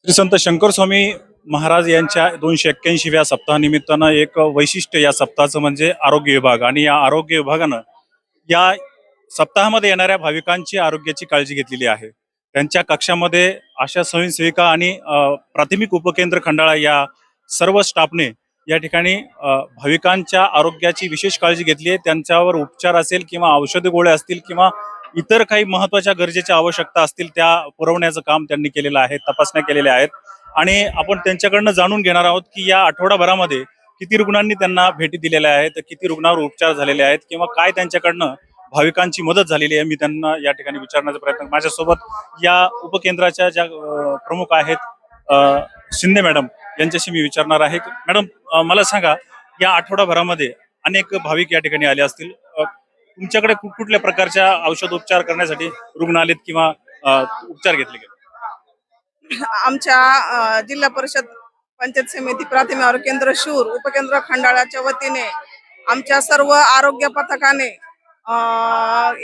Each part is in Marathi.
श्री संत शंकर स्वामी महाराज यांच्या 281व्या सप्ताहानिमित्तानं एक वैशिष्ट्य या सप्ताहाचं म्हणजे आरोग्य विभाग. आणि या आरोग्य विभागानं या सप्ताहामध्ये येणाऱ्या भाविकांची आरोग्याची काळजी घेतलेली आहे. त्यांच्या कक्षामध्ये आशा स्वयंसेविका आणि प्राथमिक उपकेंद्र खंडाळा या सर्व स्टाफने या ठिकाणी भाविकांच्या आरोग्याची विशेष काळजी घेतली आहे. त्यांच्यावर उपचार असेल किंवा औषधी गोळ्या असतील किंवा इतर काही महत्त्वाच्या गरजेच्या आवश्यकता असतील त्या पुरवण्याचं काम त्यांनी केलेलं आहे. तपासण्या केलेल्या आहेत आणि आपण त्यांच्याकडनं जाणून घेणार आहोत की या आठवडाभरामध्ये किती रुग्णांनी त्यांना भेटी दिलेल्या आहेत, किती रुग्णावर उपचार झालेले आहेत किंवा काय त्यांच्याकडनं भाविकांची मदत झालेली आहे. मी त्यांना या ठिकाणी विचारण्याचा प्रयत्न. माझ्यासोबत या उपकेंद्राच्या ज्या प्रमुख आहेत शिंदे मॅडम यांच्याशी मी विचारणार आहे. मॅडम, मला सांगा, या आठवडाभरामध्ये अनेक भाविक या ठिकाणी आले असतील. तुमच्याकडे कुठल्या प्रकारच्या औषध उपचार करण्यासाठी रुग्ण आलेत किंवा उपचार घेतले गेले? आमच्या जिल्हा परिषद पंचायत समिती प्राथमिक आरोग्य केंद्र शूर उपकेंद्र खंडाळाच्या वतीने आमच्या सर्व आरोग्य पथकाने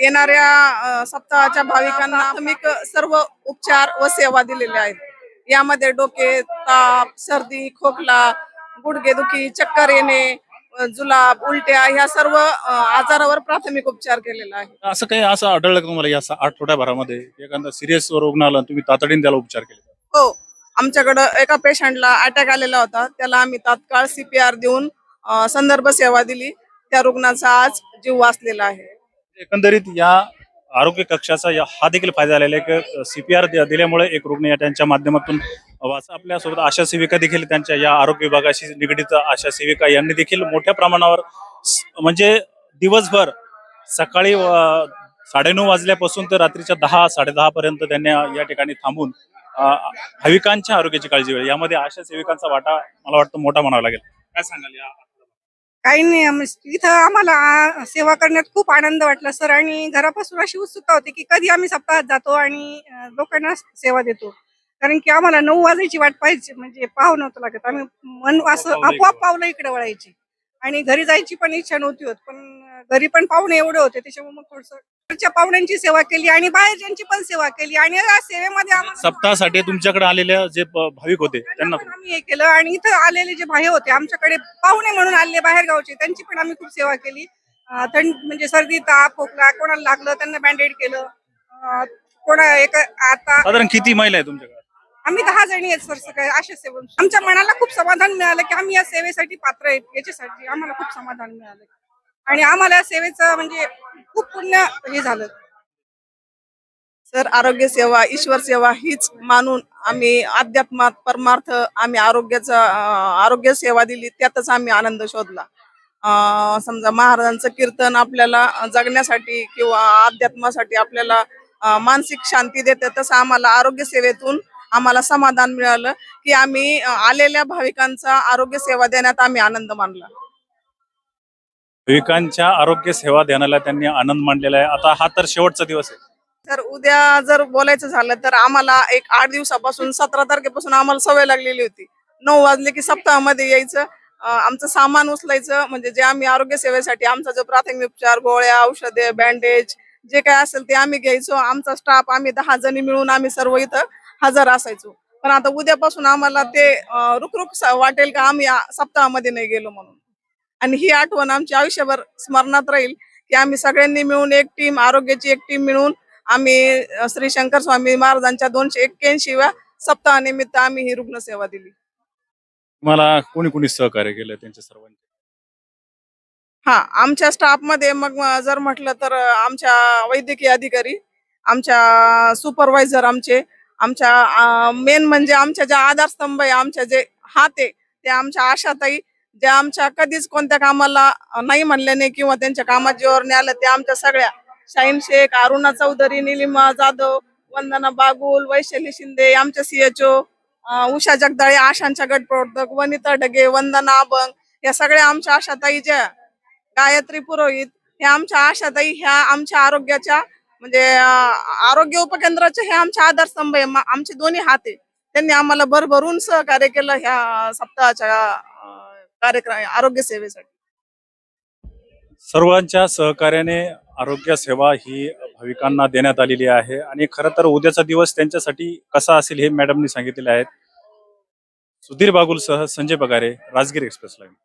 येणाऱ्या सप्ताहाच्या भाविकांना प्राथमिक सर्व उपचार व सेवा दिलेल्या आहेत. यामध्ये डोके, ताप, सर्दी, खोकला, गुडघेदुखी, चक्कर येणे, जुलाब, उलट्या ह्या सर्व आजारावर प्राथमिक उपचार केलेला आहे. असं आढळलं का तुम्हाला या आठवड्याभरामध्ये एखादा सिरियस रुग्ण आला तुम्ही तातडीने त्याला उपचार केले? हो, आमच्याकडं एका पेशंटला अटॅक आलेला होता. त्याला आम्ही तात्काळ CPR देऊन संदर्भ सेवा दिली. त्या रुग्णाचा आज जीव वाचलेला आहे. एकंदरीत या आरोग्य कक्षाचा हा देखील फायदा झालेला आहे की CPR दिल्यामुळे एक रुग्ण या त्यांच्या माध्यमातून आपल्यासोबत आशा सेविका देखील त्यांच्या या आरोग्य विभागाशी निगडीत आशा सेविका यांनी देखील मोठ्या प्रमाणावर म्हणजे दिवसभर सकाळी 9:30 वाजल्यापासून तर रात्रीच्या 10-10:30 पर्यंत त्यांनी या ठिकाणी थांबून भाविकांच्या आरोग्याची काळजी घ्यावी. यामध्ये आशा सेविकांचा वाटा मला वाटतं मोठा म्हणावा लागेल. काय सांगाल या? काही नाही, इथं आम्हाला सेवा करण्यात खूप आनंद वाटला सर. आणि घरापासून अशी उत्सुकता होती की कधी आम्ही सप्ताहात जातो आणि लोकांना सेवा देतो. कारण की आम्हाला 9 वाजायची वाट पाहिजे, म्हणजे पाहावं नव्हतं लागत. आम्ही मन असं आपोआप पावलं इकडे वळायची आणि घरी जायची पण इच्छा नव्हती होत. पण घरी पण पाहुणे एवढे होते, त्याच्यामुळे मग थोडस घरच्या पाहुण्यांची सेवा केली आणि बाहेरच्यांची पण सेवा केली. आणि या सेवेमध्ये आम्हाला सप्ताहासाठी तुमच्याकडे आलेले जे भाविक होते त्यांना पण आम्ही हे केलं. आणि इथं आलेले जे बाहेर होते आमच्याकडे पाहुणे म्हणून आलेले बाहेर गावचे, त्यांची पण आम्ही खूप सेवा केली. म्हणजे सर्दी, ताप, खोकला कोणाला लागलं त्यांना बँडेड केलं. कोणा एक आता साधारण किती महिला आहे तुमच्याकडे? आम्ही 10 जणी आहेत सर. सगळे अशा सेवन आमच्या मनाला खूप समाधान मिळालं की आम्ही या सेवेसाठी पात्र आहेत. याच्यासाठी आम्हाला खूप समाधान मिळालं आणि आम्हाला या सेवेचं म्हणजे खूप पुण्य हे झालं. सर, आरोग्य सेवा ईश्वर सेवा हीच मानून आम्ही अध्यात्मात परमार्थ आम्ही आरोग्य सेवा दिली. त्यातच आम्ही आनंद शोधला. समजा महाराजांचं कीर्तन आपल्याला जगण्यासाठी किंवा अध्यात्मासाठी आपल्याला मानसिक शांती देते, तसं आम्हाला आरोग्य सेवेतून आम्हाला समाधान मिळालं की आम्ही आलेल्या भाविकांचा आरोग्य सेवा देण्यात आम्ही आनंद मानला. भाविकांच्या आरोग्य सेवा देण्याला त्यांनी आनंद मानलेला आहे. आता हा तर शेवटचा दिवस आहे. तर उद्या जर बोलायचं झालं तर आम्हाला एक 8 दिवसापासून 17 तारखेपासून आम्हाला सवय लागलेली होती. 9 वाजले की सप्ताहामध्ये यायचं, आमचं सामान उचलायचं. म्हणजे जे आम्ही आरोग्य सेवेसाठी आमचा जो प्राथमिक उपचार, गोळ्या, औषधे, बँडेज जे काय असेल ते आम्ही घ्यायचो. आमचा स्टाफ आम्ही 10 जणी मिळून आम्ही सर्व इथं हजर असायचो. पण आता उद्यापासून आम्हाला ते रुकरुक वाटेल का आम्ही सप्ताहामध्ये नाही गेलो म्हणून. आणि ही आठवण आमची आयुष्यभर स्मरणात राहील की आम्ही सगळ्यांनी मिळून एक टीम, आरोग्याची एक टीम मिळून आम्ही श्री शंकर स्वामी महाराजांच्या 281व्या सप्ताहानिमित्त आम्ही ही रुग्णसेवा दिली. मला कोणी कोणी सहकार्य केलं त्यांच्या सर्वांचे? आमच्या स्टाफ मध्ये मग जर म्हटलं तर आमच्या वैद्यकीय अधिकारी, आमच्या सुपरवायझर, आमच्या मेन म्हणजे आमच्या ज्या आधारस्तंभ आहे, आमच्या जे हात आहे ते आमच्या आशाताई, ज्या आमच्या कधीच कोणत्या कामाला नाही म्हणले नाही किंवा त्यांच्या कामात जीवावर नाही आलं, त्या आमच्या सगळ्या शाहीन शेख, अरुणा चौधरी, निलिमा जाधव, वंदना बागुल, वैशाली शिंदे, आमच्या CHO, उषा जगदाळे, आशांच्या गट प्रवर्तक, वनिता ढगे, वंदना अभंग, या सगळ्या आमच्या आशाताई, ज्या गायत्री पुरोहित, ह्या आमच्या आशाताई, ह्या आमच्या आरोग्याच्या म्हणजे आरोग्य उपकेंद्राचे हे आमच्या आधारस्तंभ आहे. आमचे दोन्ही हात आहे. त्यांनी आम्हाला भरभरून सहकार्य केलं ह्या सप्ताहाच्या कार्यक्रम आरोग्य सेवेसाठी. सर्वांच्या सहकार्याने आरोग्य सेवा ही भाविकांना देण्यात आलेली आहे आणि खरं तर उद्याचा दिवस त्यांच्यासाठी कसा असेल हे मॅडमनी सांगितलेले आहेत. सुधीर बागुलसह संजय पगारे, राजगीर एक्सप्रेस लाईव्ह.